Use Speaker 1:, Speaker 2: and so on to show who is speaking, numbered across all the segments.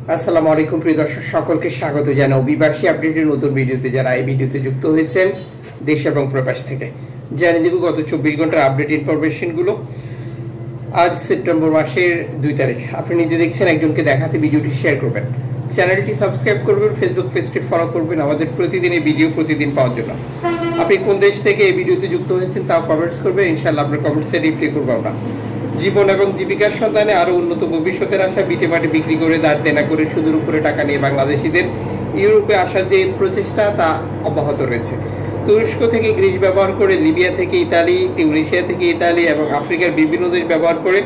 Speaker 1: আসসালামু আলাইকুম প্রিয় দর্শক, সকলকে স্বাগত জানাই অভিবাসী আপডেটের নতুন ভিডিওতে। যারা এই ভিডিওতে যুক্ত হয়েছেন দেশ এবং প্রবাস থেকে, জানিয়ে দেব গত 24 ঘন্টার আপডেট ইনফরমেশনগুলো। আজ সেপ্টেম্বর মাসের 2 তারিখ। আপনি নিজে দেখছেন, একজনকে দেখাতে ভিডিওটি শেয়ার করবেন, চ্যানেলটি সাবস্ক্রাইব করবেন, ফেসবুক পেজটি ফলো করবেন আমাদের প্রতিদিনের ভিডিও প্রতিদিন পাওয়ার জন্য। আপনি কোন দেশ থেকে এই ভিডিওতে যুক্ত হয়েছেন তাও কমেন্টস করবেন, ইনশাআল্লাহ আপনার কমেন্টসে রিপ্লাই করবো আমরা। জীবন এবং জীবিকার সন্ধানে আরো উন্নত ভবিষ্যতের আশা বিটে মাটি বিক্রি করে দাঁড় দেনা করে সুদের উপরে টাকা নিয়ে বাংলাদেশিদের ইউরোপে আসার যে প্রচেষ্টা তা অব্যাহত রয়েছে। তুরস্ক থেকে গ্রিস ব্যবহার করে, লিবিয়া থেকে ইতালি, টিউনিশিয়া থেকে ইতালি এবং আফ্রিকার বিভিন্ন দেশ ব্যবহার করে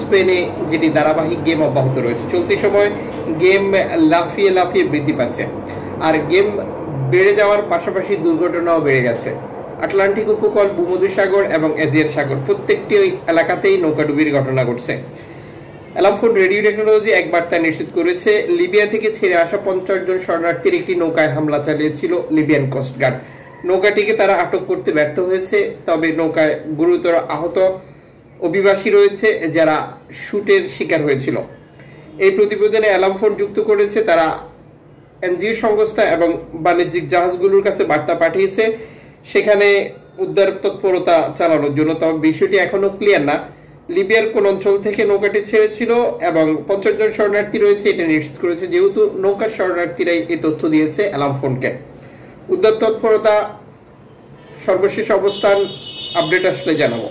Speaker 1: স্পেনে যেটি ধারাবাহিক গেম অব্যাহত রয়েছে। চলতি সময় গেম লাফিয়ে লাফিয়ে বৃদ্ধি পাচ্ছে, আর গেম বেড়ে যাওয়ার পাশাপাশি দুর্ঘটনাও বেড়ে গেছে। আটলান্টিক উপকূল, ভূমধ্যসাগর এবং এজিয়ান সাগর প্রত্যেকটি এলাকাতেই নৌকাডুবির ঘটনা ঘটছে। অ্যালামফোন রেডিও টেকনোলজি এক বার্তা নিশ্চিত করেছে, লিবিয়া থেকে ছেড়ে আসা 50 জন শরণার্থীর একটি নৌকায় হামলা চালিয়েছিল লিবিয়ান কোস্টগার্ড। নৌকাটিকে তারা আটক করতে ব্যর্থ হয়েছে, তবে নৌকায় গুরুতর আহত অভিবাসী রয়েছে যারা শুটের শিকার হয়েছিল। এই প্রতিবেদনে অ্যালামফোন যুক্ত করেছে, তারা এনজিও সংস্থা এবং বাণিজ্যিক জাহাজগুলোর কাছে বার্তা পাঠিয়েছে সেখানে উদ্ধার তৎপরতা চালানোর জন্য। তবে বিষয়টি এখনো ক্লিয়ার না, লিবিয়ার কোন অঞ্চল থেকে নৌকাটি ছেড়েছিল এবং 50 জন শরণার্থী রয়েছে এটা নিশ্চিত করেছে, যেহেতু নৌকার শরণার্থীরাই এই তথ্য দিয়েছে অ্যালামফোনকে। উদ্ধার তৎপরতা সর্বশেষ অবস্থান আপডেট আসলে জানাবো।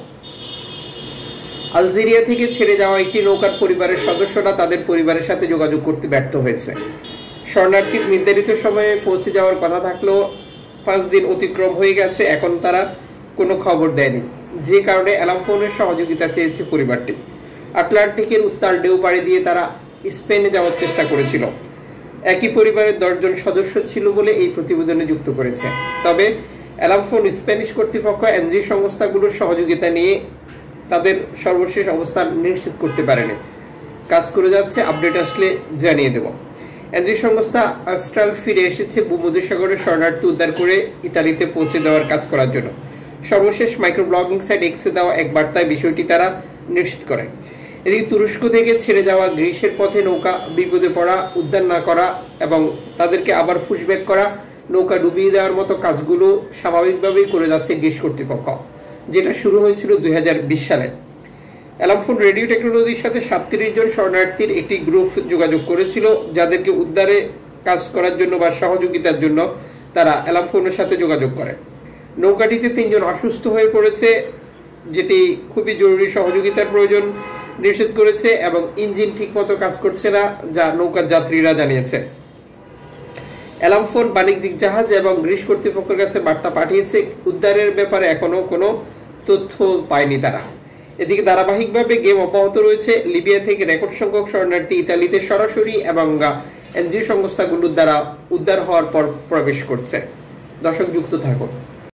Speaker 1: আলজেরিয়া থেকে ছেড়ে যাওয়া একটি নৌকার পরিবারের সদস্যরা তাদের পরিবারের সাথে যোগাযোগ করতে ব্যর্থ হয়েছে। শরণার্থীর নির্ধারিত সময়ে পৌঁছে যাওয়ার কথা থাকলেও 5 দিন অতিক্রম হয়ে গেছে, এখন তারা কোনো খবর দেয়নি, যে কারণে অ্যালামফোনের সহযোগিতা চেয়েছে পরিবারটি। আটলান্টিকের উত্তাল ঢেউ পাড়ি দিয়ে তারা স্পেনে যাওয়ার চেষ্টা করেছিল। একই পরিবারের 10 জন সদস্য ছিল বলে এই প্রতিবেদনে যুক্ত করেছে। তবে অ্যালামফোন স্প্যানিশ কর্তৃপক্ষ এনজিও সংস্থাগুলোর সহযোগিতা নিয়ে তাদের সর্বশেষ অবস্থান নিশ্চিত করতে পারেনি, কাজ করে যাচ্ছে, আপডেট আসলে জানিয়ে দেব। এনজিও সংস্থা অস্ট্রাল ফিরে এসেছে ভূমধ্যসাগরের শরণার্থী উদ্ধার করে ইতালিতে পৌঁছে দেওয়ার কাজ করার জন্য। সর্বশেষ মাইক্রো ব্লগিং সাইট এক্সে দেওয়া এক বার্তায় বিষয়টি তারা নিশ্চিত করে। এদিকে তুরস্ক থেকে ছেড়ে যাওয়া গ্রিসের পথে নৌকা বিপদে পড়া, উদ্ধার না করা এবং তাদেরকে আবার পুশব্যাক করা, নৌকা ডুবিয়ে দেওয়ার মতো কাজগুলো স্বাভাবিকভাবেই করে যাচ্ছে গ্রিস কর্তৃপক্ষ, যেটা শুরু হয়েছিল 2020 সালে। অ্যালামফোন রেডিও টেকনোলজির সাথে 37 জন শরণার্থীর একটি গ্রুপ যোগাযোগ করেছিল, যাদেরকে উদ্ধারে কাজ করার জন্য বা সহযোগিতার জন্য তারা অ্যালামফোনের সাথে যোগাযোগ করে। নৌকাটিতে 3 জন অসুস্থ হয়ে পড়েছে, যেটি খুবই জরুরি সহযোগিতার প্রয়োজন নিশ্চিত করেছে, এবং ইঞ্জিন ঠিকমতো কাজ করছে না, যা নৌকার যাত্রীরা জানিয়েছে। অ্যালামফোন বাণিজ্যিক জাহাজ এবং গ্রিস কর্তৃপক্ষের কাছে বার্তা পাঠিয়েছে, উদ্ধারের ব্যাপারে এখনো কোনো তথ্য পায়নি তারা। এদিকে ধারাবাহিকভাবে গেম অব্যাহত রয়েছে। লিবিয়া থেকে রেকর্ড সংখ্যক শরণার্থী ইতালিতে সরাসরি এবং এনজিও সংস্থাগুলোর দ্বারা উদ্ধার হওয়ার পর প্রবেশ করছে। দর্শক, যুক্ত থাকুন।